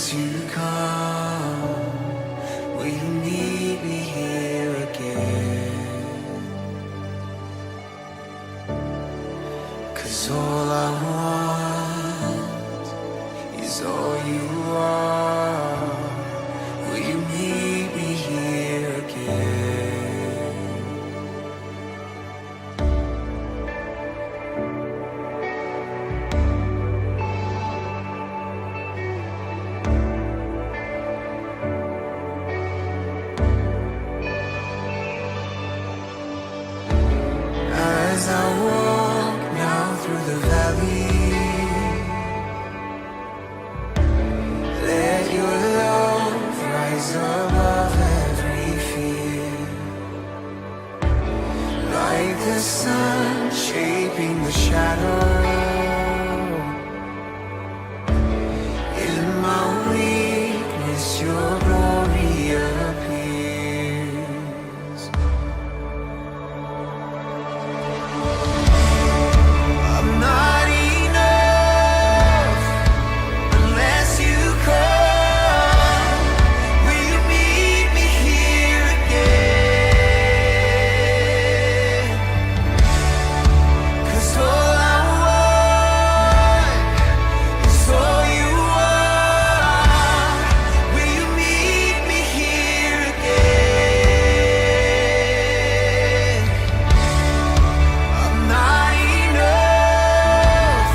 Unless you come, will you meet me here again? 'Cause all I want is all you are. Will you meet me here again? As I walk now through the valley, let your love rise above every fear. Like the sun shaping the shadow, in my weakness your glory appears. I'm not enough unless you come. Will you meet me here again? 'Cause all I want is all you are. Will you meet me here again? I'm not enough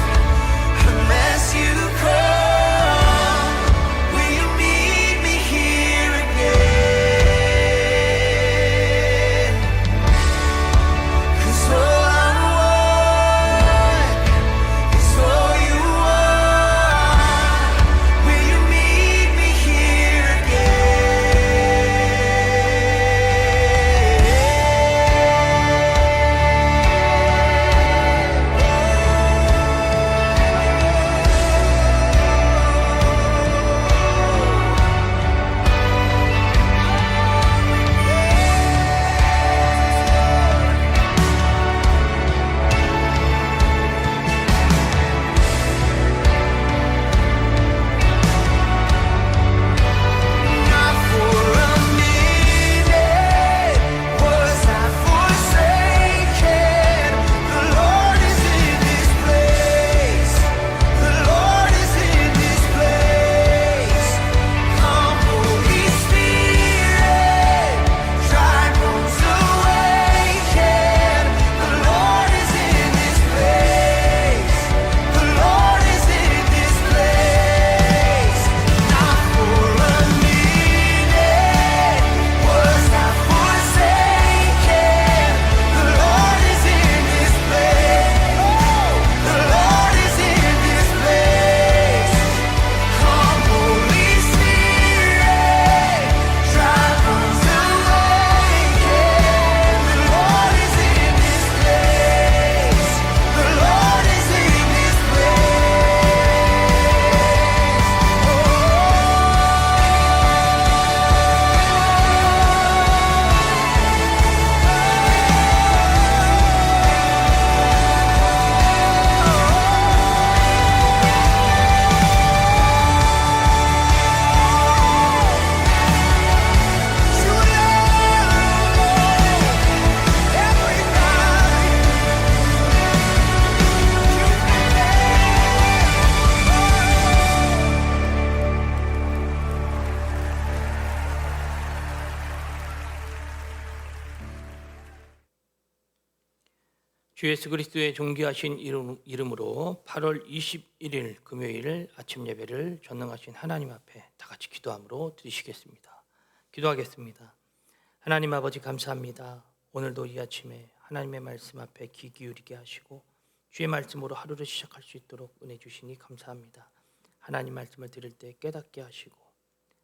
unless you come. Will you meet me here again? 'Cause all I want is all you are. Will you meet me here Not for a minute was I forsaken. The Lord is in this place. The Lord is in this place. Come, Holy Spirit, dry bones awaken. The Lord is in this place. The Lord is in this place. Not for a minute was I forsaken. The Lord is in this place. The Lord is in this place. Come, Holy Spirit, dry bones awaken. The Lord is in this place. The Lord is in this 주 예수 그리스도의 존귀하신 이름으로 8월 21일 금요일 아침 예배를 전능하신 하나님 앞에 다 같이 기도함으로 드리시겠습니다. 기도하겠습니다. 하나님 아버지 감사합니다. 오늘도 이 아침에 하나님의 말씀 앞에 귀 기울이게 하시고 주의 말씀으로 하루를 시작할 수 있도록 은혜 주시니 감사합니다. 하나님 말씀을 들을 때 깨닫게 하시고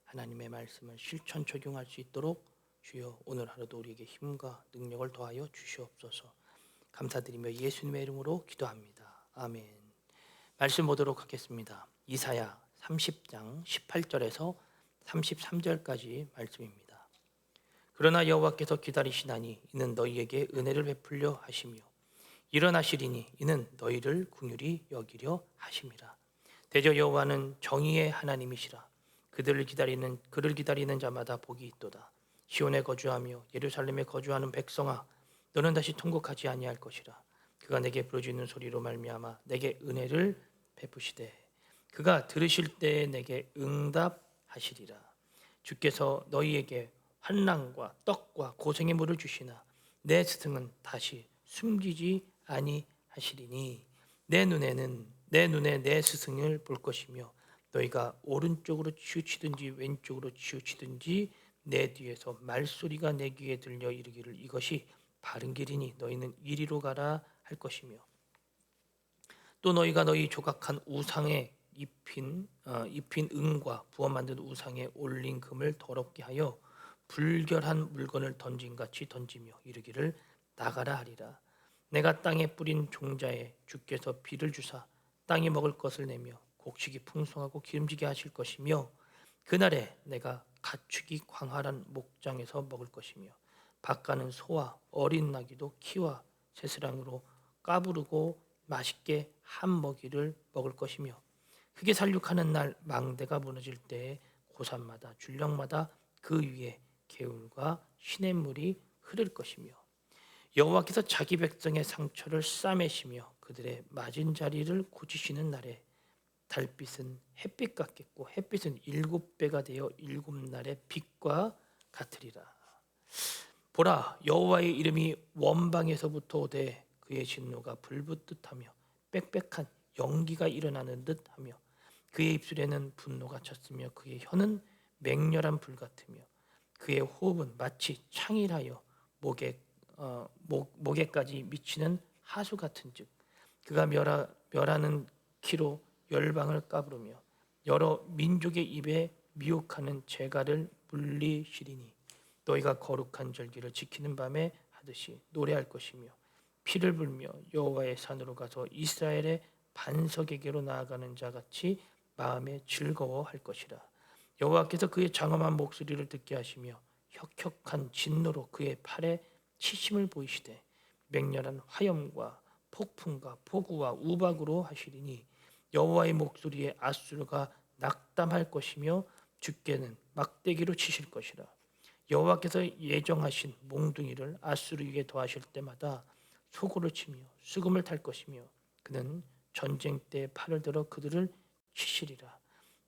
하나님의 말씀을 실천 적용할 수 있도록 주여 오늘 하루도 우리에게 힘과 능력을 더하여 주시옵소서. 감사드리며 예수님의 이름으로 기도합니다. 아멘. 말씀 보도록 하겠습니다. 이사야 30장 18절에서 33절까지 말씀입니다. 그러나 여호와께서 기다리시나니 이는 너희에게 은혜를 베풀려 하시며 일어나시리니 이는 너희를 긍휼히 여기려 하심이라. 대저 여호와는 정의의 하나님이시라. 그를 기다리는 자마다 복이 있도다. 시온에 거주하며 예루살렘에 거주하는 백성아, 너는 다시 통곡하지 아니할 것이라. 그가 내게 부르짖는 소리로 말미암아 내게 은혜를 베푸시되 그가 들으실 때에 내게 응답하시리라. 주께서 너희에게 환난과 떡과 고생의 물을 주시나 내 스승은 다시 숨기지 아니하시리니 내 눈에 내 스승을 볼 것이며 너희가 오른쪽으로 치우치든지 왼쪽으로 치우치든지 내 뒤에서 말소리가 내 귀에 들려 이르기를 이것이 바른 길이니 너희는 이리로 가라 할 것이며 또 너희가 너희 조각한 우상에 입힌 은과 부어 만든 우상에 올린 금을 더럽게 하여 불결한 물건을 던짐같이 던지며 이르기를 나가라 하리라. 내가 땅에 뿌린 종자에 주께서 비를 주사 땅이 먹을 것을 내며 곡식이 풍성하고 기름지게 하실 것이며 그날에 내가 가축이 광활한 목장에서 먹을 것이며 밭가는 소와 어린 나귀도 키와 새스랑으로 까부르고 맛있게 한 먹이를 먹을 것이며 흙에 살육하는 날 망대가 무너질 때에 고산마다 줄령마다 그 위에 개울과 시냇물이 흐를 것이며 여호와께서 자기 백성의 상처를 싸매시며 그들의 맞은 자리를 고치시는 날에 달빛은 햇빛 같겠고 햇빛은 7배가 되어 7날의 빛과 같으리라. 보라, 여호와의 이름이 원방에서부터 오되 그의 진노가 불붙듯하며 빽빽한 연기가 일어나는 듯하며 그의 입술에는 분노가 찼으며 그의 혀는 맹렬한 불 같으며 그의 호흡은 마치 창일하여 목에까지 미치는 하수 같은즉 그가 멸하는 키로 열방을 까부르며 여러 민족의 입에 미혹하는 재갈을 물리시리니 너희가 거룩한 절기를 지키는 밤에 하듯이 노래할 것이며 피를 불며 여호와의 산으로 가서 이스라엘의 반석에게로 나아가는 자 같이 마음에 즐거워할 것이라. 여호와께서 그의 장엄한 목소리를 듣게 하시며 혁혁한 진노로 그의 팔에 치심을 보이시되 맹렬한 화염과 폭풍과 폭우와 우박으로 하시리니 여호와의 목소리에 아수르가 낙담할 것이며 주께는 막대기로 치실 것이라. 여호와께서 예정하신 몽둥이를 아수르에게 더하실 때마다 소고를 치며 수금을 탈 것이며 그는 전쟁 때 팔을 들어 그들을 치시리라.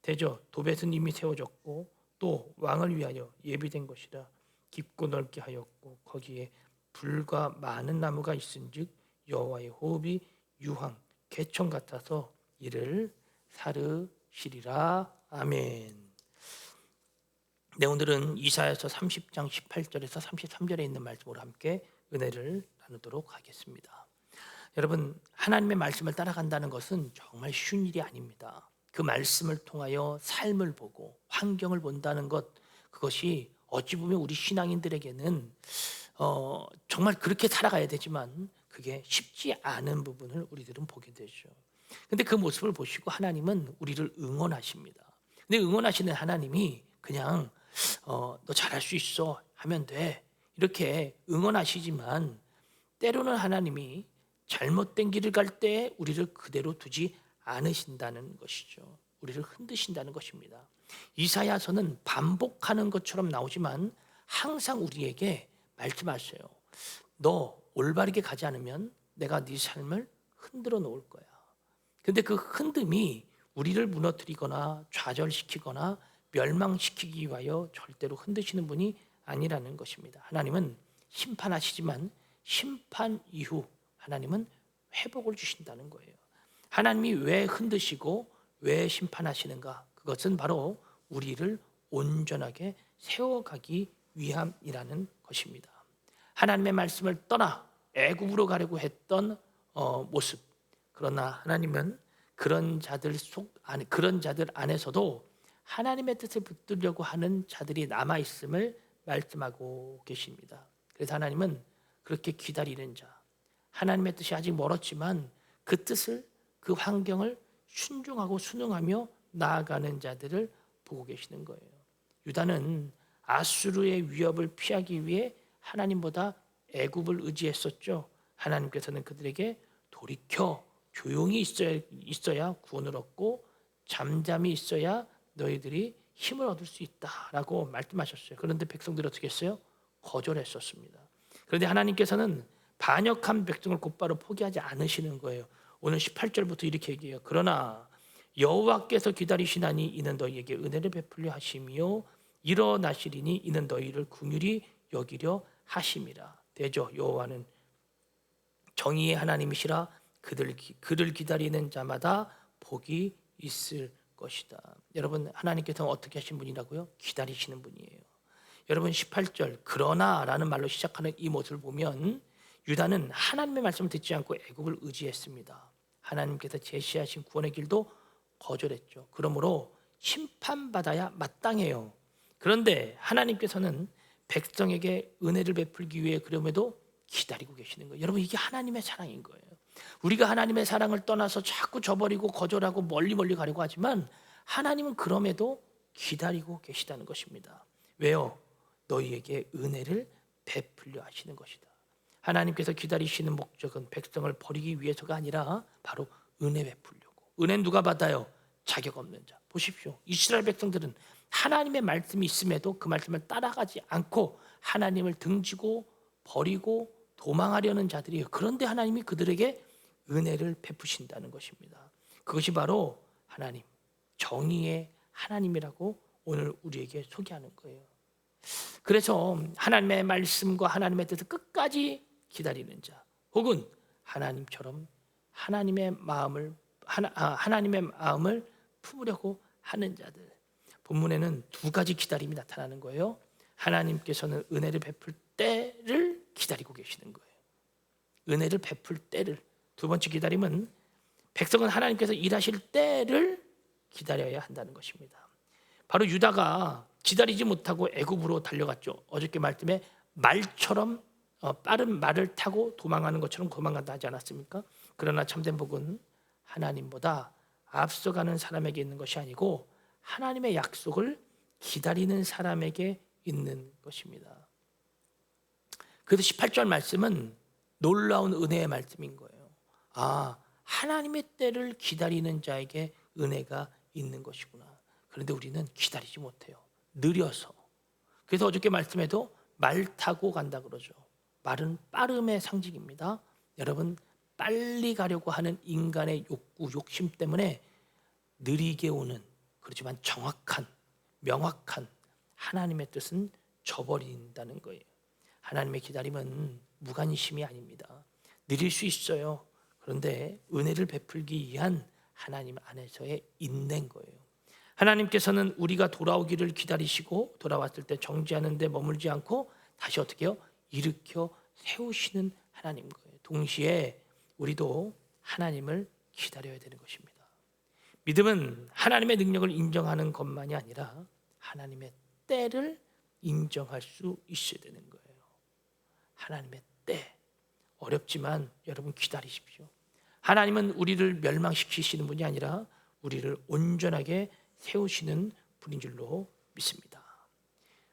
대저 도벳은 이미 세워졌고 또 왕을 위하여 예비된 것이라. 깊고 넓게 하였고 거기에 불과 많은 나무가 있은즉 여호와의 호흡이 유황 개천 같아서 이를 사르시리라. 아멘. 네, 오늘은 이사야서 30장 18절에서 33절에 있는 말씀으로 함께 은혜를 나누도록 하겠습니다. 여러분, 하나님의 말씀을 따라간다는 것은 정말 쉬운 일이 아닙니다. 그 말씀을 통하여 삶을 보고 환경을 본다는 것, 그것이 어찌 보면 우리 신앙인들에게는 정말 그렇게 살아가야 되지만 그게 쉽지 않은 부분을 우리들은 보게 되죠. 근데 그 모습을 보시고 하나님은 우리를 응원하십니다. 근데 응원하시는 하나님이 그냥 너 잘할 수 있어 하면 돼 이렇게 응원하시지만 때로는 하나님이 잘못된 길을 갈 때 우리를 그대로 두지 않으신다는 것이죠. 우리를 흔드신다는 것입니다. 이사야서는 반복하는 것처럼 나오지만 항상 우리에게 말씀하셔요. 너 올바르게 가지 않으면 내가 네 삶을 흔들어 놓을 거야. 근데 그 흔듦이 우리를 무너뜨리거나 좌절시키거나 멸망시키기 위하여 절대로 흔드시는 분이 아니라는 것입니다. 하나님은 심판하시지만 심판 이후 하나님은 회복을 주신다는 거예요. 하나님이 왜 흔드시고 왜 심판하시는가? 그것은 바로 우리를 온전하게 세워가기 위함이라는 것입니다. 하나님의 말씀을 떠나 애굽으로 가려고 했던 모습. 그러나 하나님은 그런 자들 안에서도 하나님의 뜻을 붙들려고 하는 자들이 남아 있음을 말씀하고 계십니다. 그래서 하나님은 그렇게 기다리는 자, 하나님의 뜻이 아직 멀었지만 그 뜻을, 그 환경을 순종하고 순응하며 나아가는 자들을 보고 계시는 거예요. 유다는 아수르의 위협을 피하기 위해 하나님보다 애굽을 의지했었죠. 하나님께서는 그들에게 돌이켜 조용히 있어야 구원을 얻고 잠잠히 있어야 너희들이 힘을 얻을 수 있다라고 말씀하셨어요. 그런데 백성들이 어떻게 했어요? 거절했었습니다. 그런데 하나님께서는 반역한 백성을 곧바로 포기하지 않으시는 거예요. 오늘 18절부터 이렇게 얘기해요. 그러나 여호와께서 기다리시나니 이는 너희에게 은혜를 베풀려 하심이요 일어나시리니 이는 너희를 긍휼히 여기려 하심이라. 되죠. 여호와는 정의의 하나님이시라 그를 기다리는 자마다 복이 있을 것이다. 여러분, 하나님께서는 어떻게 하신 분이라고요? 기다리시는 분이에요. 여러분, 18절 그러나라는 말로 시작하는 이 모습을 보면 유다는 하나님의 말씀을 듣지 않고 애굽을 의지했습니다. 하나님께서 제시하신 구원의 길도 거절했죠. 그러므로 심판받아야 마땅해요. 그런데 하나님께서는 백성에게 은혜를 베풀기 위해 그럼에도 기다리고 계시는 거예요. 여러분, 이게 하나님의 사랑인 거예요. 우리가 하나님의 사랑을 떠나서 자꾸 저버리고 거절하고 멀리 가려고 하지만 하나님은 그럼에도 기다리고 계시다는 것입니다. 왜요? 너희에게 은혜를 베풀려 하시는 것이다. 하나님께서 기다리시는 목적은 백성을 버리기 위해서가 아니라 바로 은혜 베풀려고. 은혜는 누가 받아요? 자격 없는 자. 보십시오. 이스라엘 백성들은 하나님의 말씀이 있음에도 그 말씀을 따라가지 않고 하나님을 등지고 버리고 도망하려는 자들이에요. 그런데 하나님이 그들에게 은혜를 베푸신다는 것입니다. 그것이 바로 하나님, 정의의 하나님이라고 오늘 우리에게 소개하는 거예요. 그래서 하나님의 말씀과 하나님의 뜻을 끝까지 기다리는 자, 혹은 하나님처럼 하나님의 마음을 품으려고 하는 자들. 본문에는 두 가지 기다림이 나타나는 거예요. 하나님께서는 은혜를 베풀 때를 기다리고 계시는 거예요. 은혜를 베풀 때를. 두 번째 기다림은 백성은 하나님께서 일하실 때를 기다려야 한다는 것입니다. 바로 유다가 기다리지 못하고 애굽으로 달려갔죠. 어저께 말씀에 말처럼 빠른 말을 타고 도망가는 것처럼 도망간다 하지 않았습니까? 그러나 참된 복은 하나님보다 앞서가는 사람에게 있는 것이 아니고 하나님의 약속을 기다리는 사람에게 있는 것입니다. 그래서 18절 말씀은 놀라운 은혜의 말씀인 거예요. 하나님의 때를 기다리는 자에게 은혜가 있는 것이구나. 그런데 우리는 기다리지 못해요. 느려서. 그래서 어저께 말씀에도 말 타고 간다 그러죠. 말은 빠름의 상징입니다. 여러분, 빨리 가려고 하는 인간의 욕구, 욕심 때문에 느리게 오는, 그렇지만 정확한, 명확한 하나님의 뜻은 저버린다는 거예요. 하나님의 기다림은 무관심이 아닙니다. 느릴 수 있어요. 그런데 은혜를 베풀기 위한 하나님 안에서의 인내인 거예요. 하나님께서는 우리가 돌아오기를 기다리시고 돌아왔을 때 정지하는 데 머물지 않고 다시 어떻게 해요? 일으켜 세우시는 하나님 거예요. 동시에 우리도 하나님을 기다려야 되는 것입니다. 믿음은 하나님의 능력을 인정하는 것만이 아니라 하나님의 때를 인정할 수 있어야 되는 거예요. 하나님의 때. 어렵지만 여러분 기다리십시오. 하나님은 우리를 멸망시키시는 분이 아니라 우리를 온전하게 세우시는 분인 줄로 믿습니다.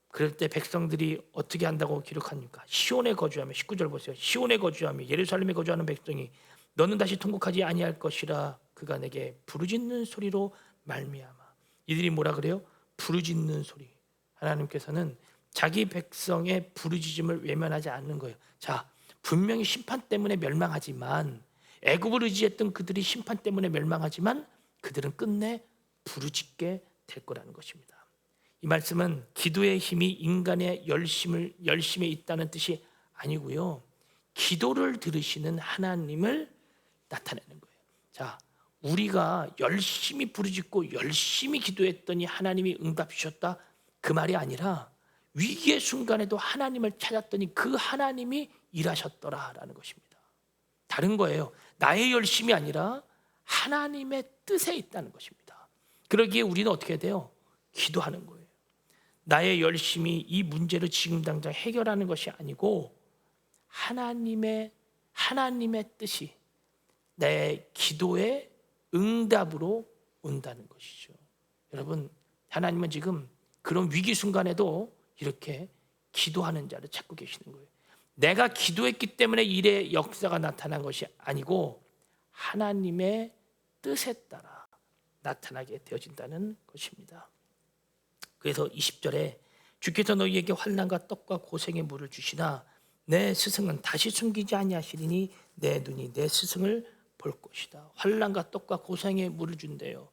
그럴 때 백성들이 어떻게 한다고 기록합니까? 시온에 거주하며, 19절 보세요. 시온에 거주하며 예루살렘에 거주하는 백성이 너는 다시 통곡하지 아니할 것이라 그가 내게 부르짖는 소리로 말미암아. 이들이 뭐라 그래요? 부르짖는 소리. 하나님께서는 자기 백성의 부르짖음을 외면하지 않는 거예요. 자, 분명히 심판 때문에 멸망하지만, 애굽을 의지했던 그들이 심판 때문에 멸망하지만 그들은 끝내 부르짖게 될 거라는 것입니다. 이 말씀은 기도의 힘이 인간의 열심에 있다는 뜻이 아니고요, 기도를 들으시는 하나님을 나타내는 거예요. 자, 우리가 열심히 부르짖고 열심히 기도했더니 하나님이 응답 주셨다, 그 말이 아니라 위기의 순간에도 하나님을 찾았더니 그 하나님이 일하셨더라라는 것입니다. 다른 거예요. 나의 열심이 아니라 하나님의 뜻에 있다는 것입니다. 그러기에 우리는 어떻게 해야 돼요? 기도하는 거예요. 나의 열심이 이 문제를 지금 당장 해결하는 것이 아니고 하나님의 뜻이 내 기도의 응답으로 온다는 것이죠. 여러분, 하나님은 지금 그런 위기 순간에도 이렇게 기도하는 자를 찾고 계시는 거예요. 내가 기도했기 때문에 일의 역사가 나타난 것이 아니고 하나님의 뜻에 따라 나타나게 되어진다는 것입니다. 그래서 20절에 주께서 너희에게 환난과 떡과 고생의 물을 주시나 내 스승은 다시 숨기지 아니하시리니 내 눈이 내 스승을 볼 것이다. 환난과 떡과 고생의 물을 준대요.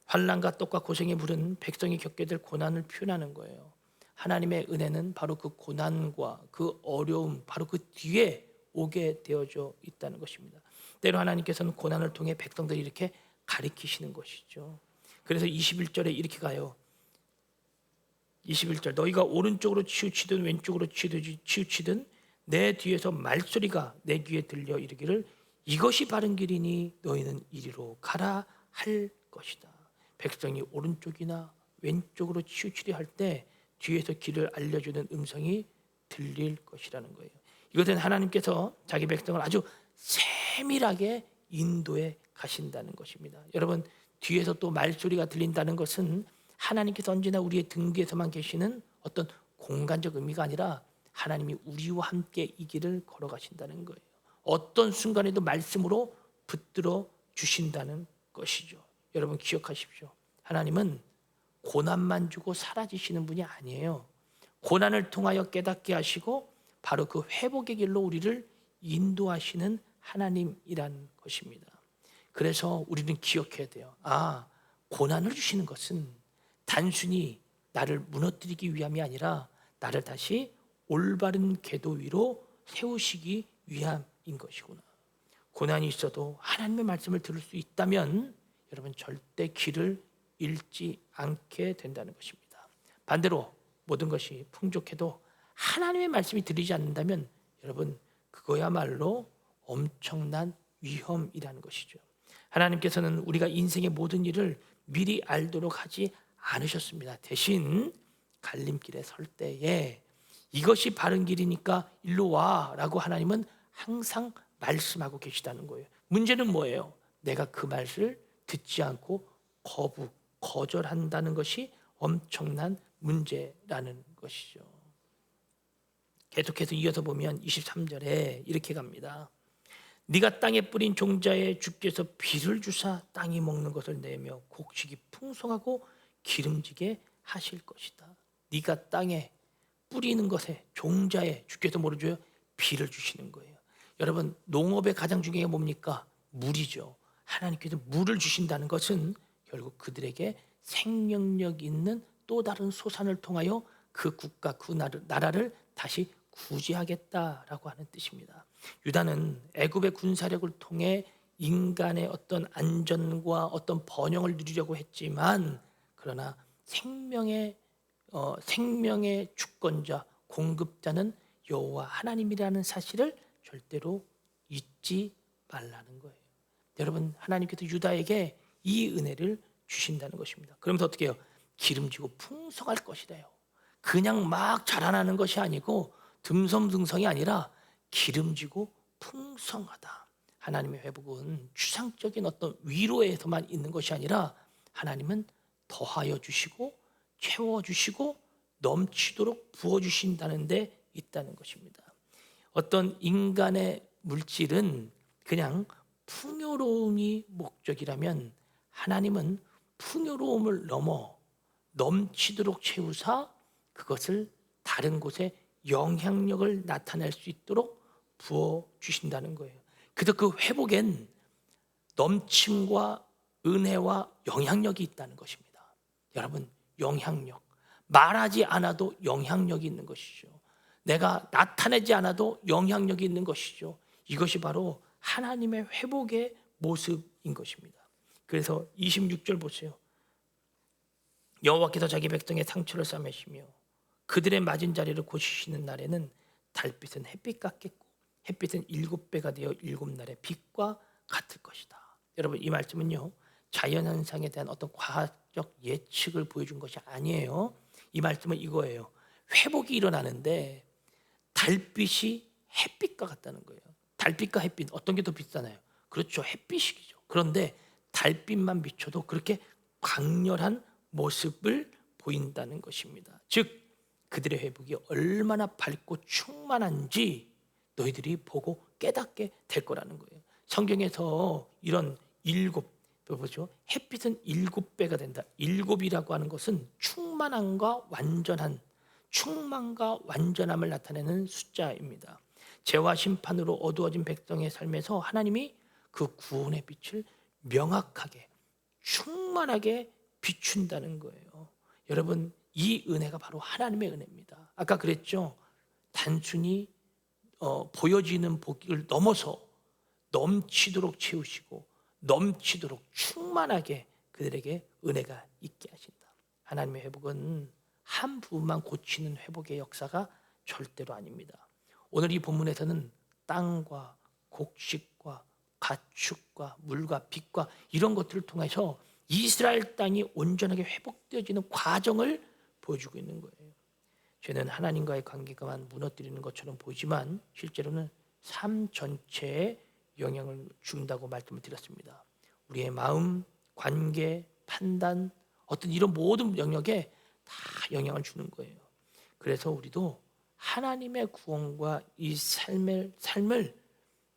환난과 떡과 고생의 물은 백성이 겪게 될 고난을 표현하는 거예요. 하나님의 은혜는 바로 그 고난과 그 어려움, 바로 그 뒤에 오게 되어져 있다는 것입니다. 때로 하나님께서는 고난을 통해 백성들이 이렇게 가리키시는 것이죠. 그래서 21절에 이렇게 가요. 21절 너희가 오른쪽으로 치우치든 왼쪽으로 치우치든 내 뒤에서 말소리가 내 귀에 들려 이르기를 이것이 바른 길이니 너희는 이리로 가라 할 것이다. 백성이 오른쪽이나 왼쪽으로 치우치려 할 때 뒤에서 길을 알려주는 음성이 들릴 것이라는 거예요. 이것은 하나님께서 자기 백성을 아주 세밀하게 인도해 가신다는 것입니다. 여러분, 뒤에서 또 말소리가 들린다는 것은 하나님께서 언제나 우리의 등 뒤에서만 계시는 어떤 공간적 의미가 아니라 하나님이 우리와 함께 이 길을 걸어가신다는 거예요. 어떤 순간에도 말씀으로 붙들어 주신다는 것이죠. 여러분 기억하십시오. 하나님은 고난만 주고 사라지시는 분이 아니에요. 고난을 통하여 깨닫게 하시고 바로 그 회복의 길로 우리를 인도하시는 하나님이라는 것입니다. 그래서 우리는 기억해야 돼요. 고난을 주시는 것은 단순히 나를 무너뜨리기 위함이 아니라 나를 다시 올바른 궤도 위로 세우시기 위함인 것이구나. 고난이 있어도 하나님의 말씀을 들을 수 있다면 여러분 절대 길을 잃지 않게 된다는 것입니다. 반대로 모든 것이 풍족해도 하나님의 말씀이 들리지 않는다면 여러분 그거야말로 엄청난 위험이라는 것이죠. 하나님께서는 우리가 인생의 모든 일을 미리 알도록 하지 않으셨습니다. 대신 갈림길에 설 때에 이것이 바른 길이니까 일로 와라고 하나님은 항상 말씀하고 계시다는 거예요. 문제는 뭐예요? 내가 그 말을 듣지 않고 거절한다는 것이 엄청난 문제라는 것이죠. 계속해서 이어서 보면 23절에 이렇게 갑니다. 네가 땅에 뿌린 종자에 주께서 비를 주사 땅이 먹는 것을 내며 곡식이 풍성하고 기름지게 하실 것이다. 네가 땅에 뿌리는 것에 종자에 주께서 뭐를 줘요? 비를 주시는 거예요. 여러분 농업의 가장 중요한 게 뭡니까? 물이죠. 하나님께서 물을 주신다는 것은 결국 그들에게 생명력 있는 또 다른 소산을 통하여 그 국가 그 나라를 다시 구제하겠다라고 하는 뜻입니다. 유다는 애굽의 군사력을 통해 인간의 어떤 안전과 어떤 번영을 누리려고 했지만 그러나 생명의 주권자 공급자는 여호와 하나님이라는 사실을 절대로 잊지 말라는 거예요. 여러분 하나님께서 유다에게 이 은혜를 주신다는 것입니다. 그러면서 어떻게 해요? 기름지고 풍성할 것이래요. 그냥 막 자라나는 것이 아니고 듬성듬성이 아니라 기름지고 풍성하다. 하나님의 회복은 추상적인 어떤 위로에서만 있는 것이 아니라 하나님은 더하여 주시고 채워주시고 넘치도록 부어주신다는 데 있다는 것입니다. 어떤 인간의 물질은 그냥 풍요로움이 목적이라면 하나님은 풍요로움을 넘어 넘치도록 채우사 그것을 다른 곳에 영향력을 나타낼 수 있도록 부어주신다는 거예요. 그래서 그 회복엔 넘침과 은혜와 영향력이 있다는 것입니다. 여러분 영향력, 말하지 않아도 영향력이 있는 것이죠. 내가 나타내지 않아도 영향력이 있는 것이죠. 이것이 바로 하나님의 회복의 모습인 것입니다. 그래서 26절 보세요. 여호와께서 자기 백성의 상처를 싸매시며 그들의 맞은 자리를 고치시는 날에는 달빛은 햇빛 같겠고 햇빛은 7배가 되어 7날의 빛과 같을 것이다. 여러분 이 말씀은요 자연현상에 대한 어떤 과학적 예측을 보여준 것이 아니에요. 이 말씀은 이거예요. 회복이 일어나는데 달빛이 햇빛과 같다는 거예요. 달빛과 햇빛 어떤 게 더 비싸나요? 그렇죠, 햇빛이죠. 그런데 달빛만 비춰도 그렇게 강렬한 모습을 보인다는 것입니다. 즉 그들의 회복이 얼마나 밝고 충만한지 너희들이 보고 깨닫게 될 거라는 거예요. 성경에서 이런 7, 보죠. 햇빛은 7배가 된다. 7이라고 하는 것은 충만 충만함과 완전함을 나타내는 숫자입니다. 죄와 심판으로 어두워진 백성의 삶에서 하나님이 그 구원의 빛을 명확하게 충만하게 비춘다는 거예요. 여러분, 이 은혜가 바로 하나님의 은혜입니다. 아까 그랬죠. 단순히 보여지는 복을 넘어서 넘치도록 채우시고 넘치도록 충만하게 그들에게 은혜가 있게 하신다. 하나님의 회복은 한 부분만 고치는 회복의 역사가 절대로 아닙니다. 오늘 이 본문에서는 땅과 곡식과 가축과 물과 빛과 이런 것들을 통해서 이스라엘 땅이 온전하게 회복되어지는 과정을 보여주고 있는 거예요. 죄는 하나님과의 관계가만 무너뜨리는 것처럼 보이지만 실제로는 삶 전체에 영향을 준다고 말씀을 드렸습니다. 우리의 마음, 관계, 판단, 어떤 이런 모든 영역에 다 영향을 주는 거예요. 그래서 우리도 하나님의 구원과 이 삶을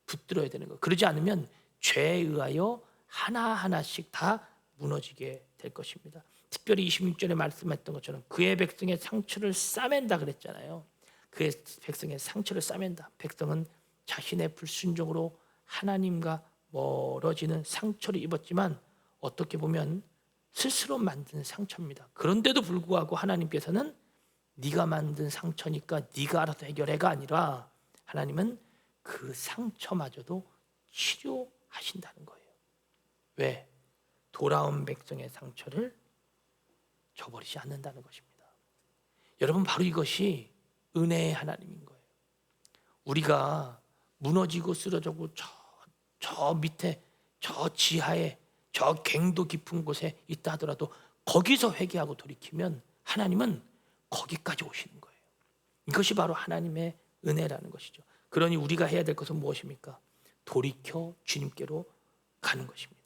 붙들어야 되는 거예요. 그러지 않으면 죄에 의하여 하나하나씩 다 무너지게 될 것입니다. 특별히 26절에 말씀했던 것처럼 그의 백성의 상처를 싸맨다 그랬잖아요. 그의 백성의 상처를 싸맨다. 백성은 자신의 불순종으로 하나님과 멀어지는 상처를 입었지만 어떻게 보면 스스로 만든 상처입니다. 그런데도 불구하고 하나님께서는 네가 만든 상처니까 네가 알아서 해결해가 아니라 하나님은 그 상처마저도 치료하신다는 거예요. 왜? 돌아온 백성의 상처를 저버리지 않는다는 것입니다. 여러분, 바로 이것이 은혜의 하나님인 거예요. 우리가 무너지고 쓰러지고 저 밑에 저 지하에 저 갱도 깊은 곳에 있다 하더라도 거기서 회개하고 돌이키면 하나님은 거기까지 오시는 거예요. 이것이 바로 하나님의 은혜라는 것이죠. 그러니 우리가 해야 될 것은 무엇입니까? 돌이켜 주님께로 가는 것입니다.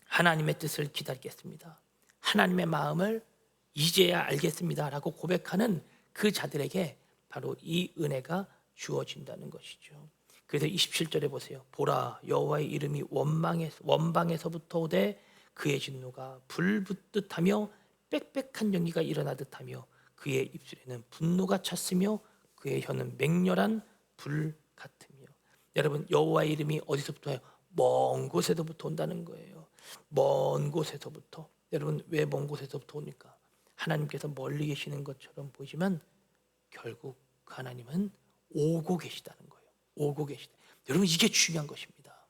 하나님의 뜻을 기다리겠습니다. 하나님의 마음을 이제야 알겠습니다 라고 고백하는 그 자들에게 바로 이 은혜가 주어진다는 것이죠. 그래서 27절에 보세요. 보라, 여호와의 이름이 원방에서부터 오되 그의 진노가 불 붙듯 하며 빽빽한 연기가 일어나듯 하며 그의 입술에는 분노가 찼으며 그의 혀는 맹렬한 불 같으며. 여러분, 여호와의 이름이 어디서부터 해요? 먼 곳에서부터 온다는 거예요. 먼 곳에서부터. 여러분, 왜 먼 곳에서부터 옵니까? 하나님께서 멀리 계시는 것처럼 보이지만 결국 하나님은 오고 계시다는 거예요. 오고 계시다. 여러분, 이게 중요한 것입니다.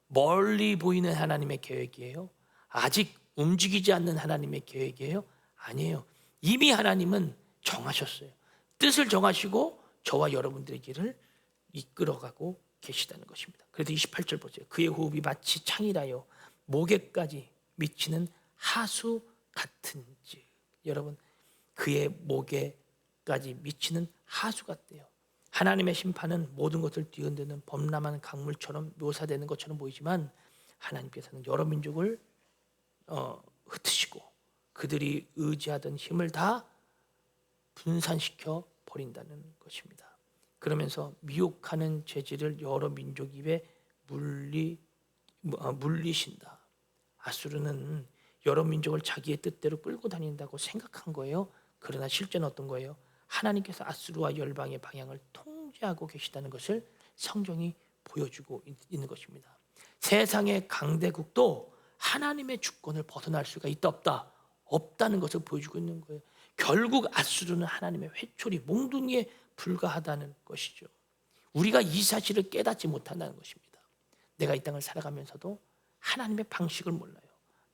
멀리 보이는 하나님의 계획이에요? 아직 움직이지 않는 하나님의 계획이에요? 아니에요. 이미 하나님은 정하셨어요. 뜻을 정하시고 저와 여러분들의 길을 이끌어가고 계시다는 것입니다. 그래서 28절 보세요. 그의 호흡이 마치 창이라요 목에까지 미치는 하수 같은지. 여러분, 그의 목에까지 미치는 하수 같대요. 하나님의 심판은 모든 것을 뒤흔드는 범람한 강물처럼 묘사되는 것처럼 보이지만 하나님께서는 여러 민족을 흩으시고 그들이 의지하던 힘을 다 분산시켜 버린다는 것입니다. 그러면서 미혹하는 재질을 여러 민족 입에 물리신다. 아수르는 여러 민족을 자기의 뜻대로 끌고 다닌다고 생각한 거예요. 그러나 실제는 어떤 거예요? 하나님께서 아수르와 열방의 방향을 통제하고 계시다는 것을 성경이 보여주고 있는 것입니다. 세상의 강대국도 하나님의 주권을 벗어날 수가 있다 없다? 없다는 것을 보여주고 있는 거예요. 결국 아수르는 하나님의 회초리, 몽둥이에 불과하다는 것이죠. 우리가 이 사실을 깨닫지 못한다는 것입니다. 내가 이 땅을 살아가면서도 하나님의 방식을 몰라요.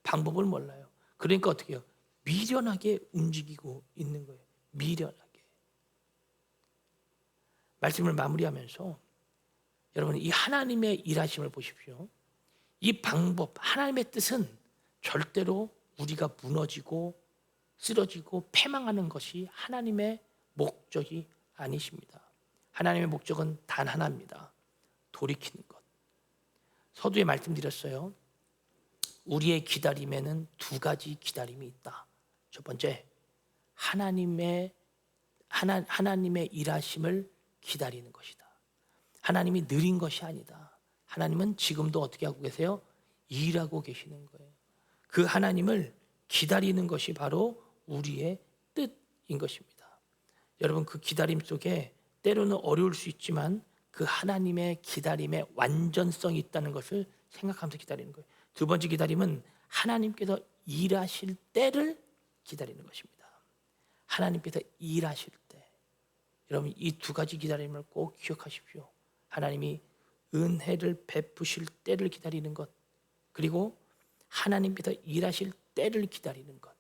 방법을 몰라요. 그러니까 어떻게 해요? 미련하게 움직이고 있는 거예요. 미련하게. 말씀을 마무리하면서 여러분, 이 하나님의 일하심을 보십시오. 이 방법, 하나님의 뜻은 절대로 우리가 무너지고 쓰러지고 패망하는 것이 하나님의 목적이 아니십니다. 하나님의 목적은 단 하나입니다. 돌이키는 것. 서두에 말씀드렸어요. 우리의 기다림에는 두 가지 기다림이 있다. 첫 번째, 하나님의 일하심을 기다리는 것이다. 하나님이 느린 것이 아니다. 하나님은 지금도 어떻게 하고 계세요? 일하고 계시는 거예요. 그 하나님을 기다리는 것이 바로 우리의 뜻인 것입니다. 여러분, 그 기다림 속에 때로는 어려울 수 있지만 그 하나님의 기다림에 완전성이 있다는 것을 생각하면서 기다리는 거예요. 두 번째 기다림은 하나님께서 일하실 때를 기다리는 것입니다. 하나님께서 일하실 때. 여러분, 이 두 가지 기다림을 꼭 기억하십시오. 하나님이 은혜를 베푸실 때를 기다리는 것, 그리고 하나님께서 일하실 때를 기다리는 것.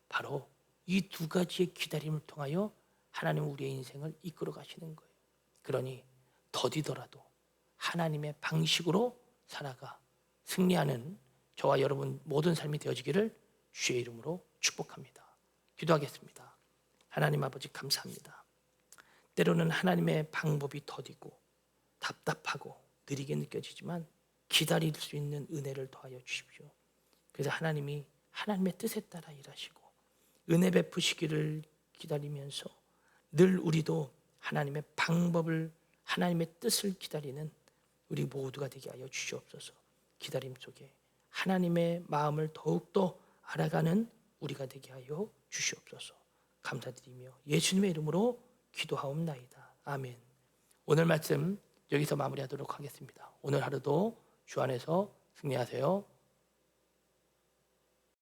바로 이 두 가지의 기다림을 통하여 하나님은 우리의 인생을 이끌어 가시는 거예요. 그러니 더디더라도 하나님의 방식으로 살아가 승리하는 저와 여러분 모든 삶이 되어지기를 주의 이름으로 축복합니다. 기도하겠습니다. 하나님 아버지, 감사합니다. 때로는 하나님의 방법이 더디고 답답하고 느리게 느껴지지만 기다릴 수 있는 은혜를 더하여 주십시오. 그래서 하나님이 하나님의 뜻에 따라 일하시고 은혜 베푸시기를 기다리면서 늘 우리도 하나님의 방법을, 하나님의 뜻을 기다리는 우리 모두가 되게 하여 주시옵소서. 기다림 속에 하나님의 마음을 더욱더 알아가는 우리가 되게 하여 주시옵소서. 감사드리며 예수님의 이름으로 기도하옵나이다. 아멘. 오늘 말씀 여기서 마무리하도록 하겠습니다. 오늘 하루도 주 안에서 승리하세요.